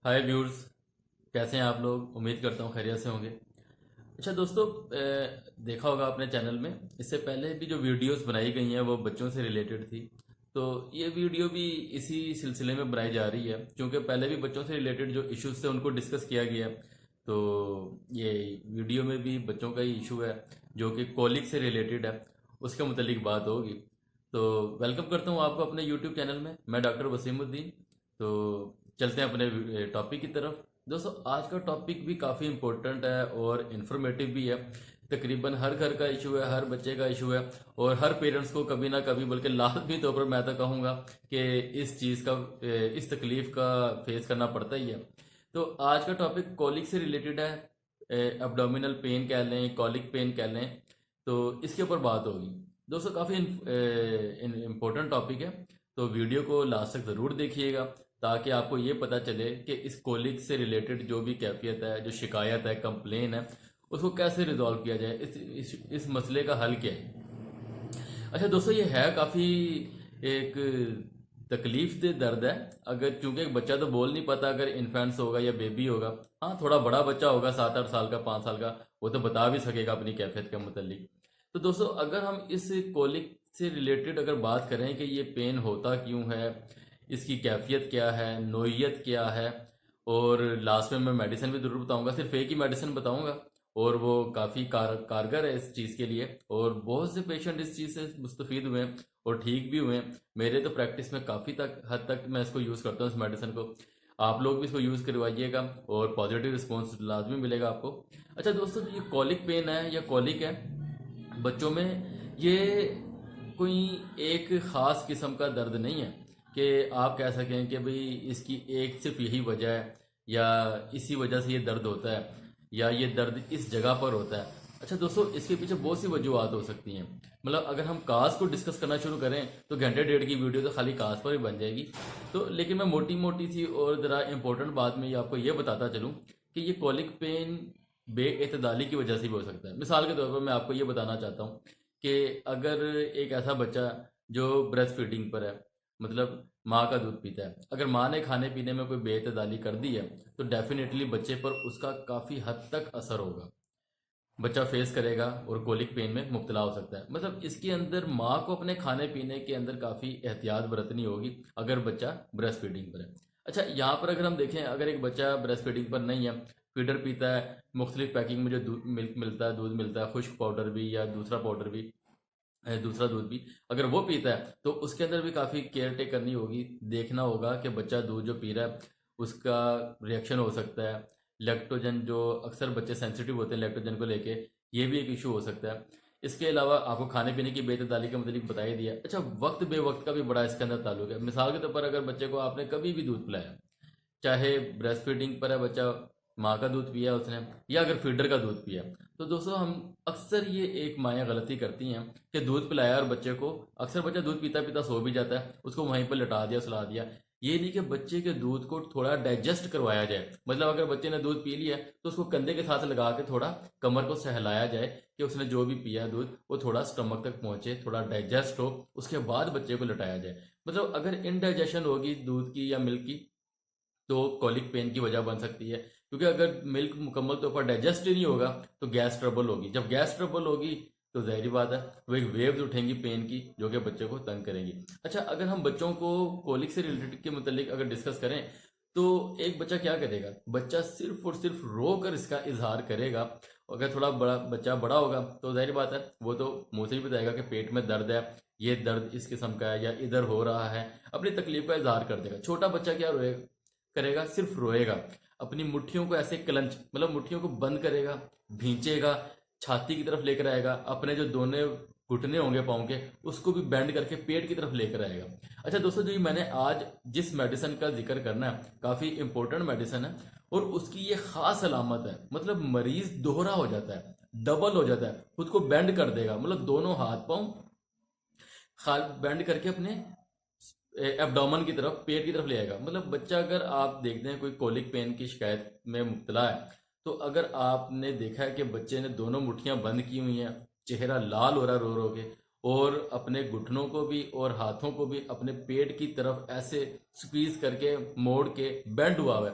हाय viewers. कैसे हैं आप लोग? उम्मीद करता हूँ खैरियत से होंगे। अच्छा दोस्तों, देखा होगा आपने चैनल में इससे पहले भी जो वीडियोस बनाई गई हैं वो बच्चों से रिलेटेड थी। तो ये वीडियो भी इसी सिलसिले में बनाई जा रही है, क्योंकि पहले भी बच्चों से रिलेटेड जो इश्यूज थे उनको डिस्कस किया गया है। तो ये वीडियो में भी बच्चों का ही इशू है जो कि कॉलिक से रिलेटेड है, उसके मुतालिक बात होगी। तो वेलकम करता हूँ आपको अपने यूट्यूब चैनल में। मैं डॉक्टर वसीमुद्दीन। तो चलते हैं अपने टॉपिक की तरफ। दोस्तों, आज का टॉपिक भी काफ़ी इम्पोर्टेंट है और इन्फॉर्मेटिव भी है। तकरीबन हर घर का इशू है, हर बच्चे का इशू है, और हर पेरेंट्स को कभी ना कभी, बल्कि लाजमी तौर पर मैं तो कहूँगा कि इस चीज़ का, इस तकलीफ का फेस करना पड़ता ही है। तो आज का टॉपिक कॉलिक से रिलेटेड है। एब्डोमिनल पेन कह लें, कॉलिक पेन कह लें, तो इसके ऊपर बात होगी। दोस्तों, काफ़ी इम्पोर्टेंट टॉपिक है, तो वीडियो को लास्ट तक ज़रूर देखिएगा ताकि आपको ये पता चले कि इस कॉलिक से रिलेटेड जो भी कैफियत है, जो शिकायत है, कंप्लेन है, उसको कैसे रिजॉल्व किया जाए, इस मसले का हल क्या है। अच्छा दोस्तों, ये है काफ़ी एक तकलीफ दे दर्द है। अगर चूंकि एक बच्चा तो बोल नहीं पाता, अगर इन्फेंट्स होगा या बेबी होगा, हाँ थोड़ा बड़ा बच्चा होगा 7-8 साल का, 5 साल का, वो तो बता भी सकेगा अपनी कैफियत के मुतल्लिक। तो दोस्तों, अगर हम इस कोलिक से रिलेटेड अगर बात करें कि ये पेन होता क्यों है, इसकी कैफियत क्या है, नोयत क्या है, और लास्ट में मैं मेडिसिन भी ज़रूर बताऊंगा। सिर्फ एक ही मेडिसिन बताऊंगा और वो काफ़ी कारगर है इस चीज़ के लिए, और बहुत से पेशेंट इस चीज़ से मुस्तफ़ीद हुए हैं और ठीक भी हुए हैं। मेरे तो प्रैक्टिस में काफ़ी तक हद तक मैं इसको यूज़ करता हूँ, इस मेडिसिन को। आप लोग भी इसको यूज़ करवाइएगा और पॉजिटिव रिस्पॉन्स लाजमी मिलेगा आपको। अच्छा दोस्तों, ये कॉलिक पेन है या कॉलिक है बच्चों में, ये कोई एक ख़ास किस्म का दर्द नहीं है कि आप कह सकें कि भाई इसकी एक सिर्फ यही वजह है, या इसी वजह से ये दर्द होता है, या ये दर्द इस जगह पर होता है। अच्छा दोस्तों, इसके पीछे बहुत सी वजूहत हो सकती हैं। मतलब अगर हम काज को डिस्कस करना शुरू करें तो घंटे डेढ़ की वीडियो तो खाली काज पर ही बन जाएगी। तो लेकिन मैं मोटी मोटी सी और ज़रा इंपॉर्टेंट बात में ये आपको ये बताता चलूँ कि ये कॉलिक पेन बेएतदाली की वजह से भी हो सकता है। मिसाल के तौर पर मैं आपको ये बताना चाहता हूँ कि अगर एक ऐसा बच्चा जो ब्रेस्ट फीडिंग पर है, मतलब माँ का दूध पीता है, अगर माँ ने खाने पीने में कोई बेतदाली कर दी है, तो डेफिनेटली बच्चे पर उसका काफ़ी हद तक असर होगा। बच्चा फेस करेगा और कोलिक पेन में मुब्तला हो सकता है। मतलब इसके अंदर माँ को अपने खाने पीने के अंदर काफ़ी एहतियात बरतनी होगी अगर बच्चा ब्रेस्ट फीडिंग पर है। अच्छा, यहाँ पर अगर हम देखें, अगर एक बच्चा ब्रेस्ट फीडिंग पर नहीं है, फीडर पीता है, मुख्तलिफ पैकिंग में जो मिल्क मिलता है, दूध मिलता है, खुश्क पाउडर भी या दूसरा पाउडर भी, दूसरा दूध भी, अगर वो पीता है तो उसके अंदर भी काफ़ी केयर टेक करनी होगी। देखना होगा कि बच्चा दूध जो पी रहा है उसका रिएक्शन हो सकता है। लैक्टोजन, जो अक्सर बच्चे सेंसिटिव होते हैं लैक्टोजन को लेके, ये भी एक इशू हो सकता है। इसके अलावा आपको खाने पीने की बेतदाली का मतलब बता ही दिया। अच्छा, वक्त बे वक्त का भी बड़ा इसके अंदर ताल्लुक है। मिसाल के तौर पर अगर बच्चे को आपने कभी भी दूध पिलाया, चाहे ब्रेस्ट फीडिंग पर है बच्चा, माँ का दूध पिया उसने, या अगर फीडर का दूध पिया, तो दोस्तों हम अक्सर ये एक माया गलती करती हैं कि दूध पिलाया और बच्चे को, अक्सर बच्चा दूध पीता पीता सो भी जाता है, उसको वहीं पर लटा दिया, सुला दिया। ये नहीं कि बच्चे के दूध को थोड़ा डाइजेस्ट करवाया जाए। मतलब अगर बच्चे ने दूध पी लिया तो उसको कंधे के साथ लगा के थोड़ा कमर को सहलाया जाए कि उसने जो भी पिया दूध वो थोड़ा स्टमक तक पहुंचे, थोड़ा डाइजेस्ट हो, उसके बाद बच्चे को लटाया जाए। मतलब अगर इनडाइजेशन होगी दूध की या मिल्क की तो कॉलिक पेन की वजह बन सकती है, क्योंकि अगर मिल्क मुकम्मल तौर पर डाइजेस्ट ही नहीं होगा तो गैस ट्रबल होगी। जब गैस ट्रबल होगी तो ज़ाहिर बात है वो एक वेव्स उठेंगी पेन की, जो कि बच्चे को तंग करेंगी। अच्छा, अगर हम बच्चों को कॉलिक से रिलेटेड के मतलब अगर डिस्कस करें, तो एक बच्चा क्या करेगा, बच्चा सिर्फ और सिर्फ रो कर इसका इजहार करेगा। अगर थोड़ा बड़ा बच्चा बड़ा होगा तो जाहिर बात है वो तो मुंह से ही बताएगा कि पेट में दर्द है, ये दर्द इस किस्म का है या इधर हो रहा है, अपनी तकलीफ का इजहार कर देगा। छोटा बच्चा क्या रोएगा, करेगा, सिर्फ रोएगा। अपनी मुट्ठियों को ऐसे क्लंच, मतलब मुट्ठियों को बंद करेगा, भींचेगा, छाती की तरफ लेकर आएगा, अपने जो दोनों घुटने होंगे पाँव के उसको भी बेंड करके पेट की तरफ लेकर आएगा। अच्छा दोस्तों, जो ये मैंने आज जिस मेडिसिन का जिक्र करना है, काफ़ी इंपॉर्टेंट मेडिसिन है, और उसकी ये खास अलामत है, मतलब मरीज दोहरा हो जाता है, डबल हो जाता है, खुद को बेंड कर देगा, मतलब दोनों हाथ पाँव खाल बेंड करके अपने एब्डोमन की तरफ, पेट की तरफ ले आएगा। मतलब बच्चा, अगर आप देखते हैं कोई कोलिक पेन की शिकायत में मुब्तला है, तो अगर आपने देखा है कि बच्चे ने दोनों मुट्ठियां बंद की हुई हैं, चेहरा लाल हो रहा रो रो के, और अपने घुटनों को भी और हाथों को भी अपने पेट की तरफ ऐसे स्क्वीज करके मोड़ के बेंड हुआ है,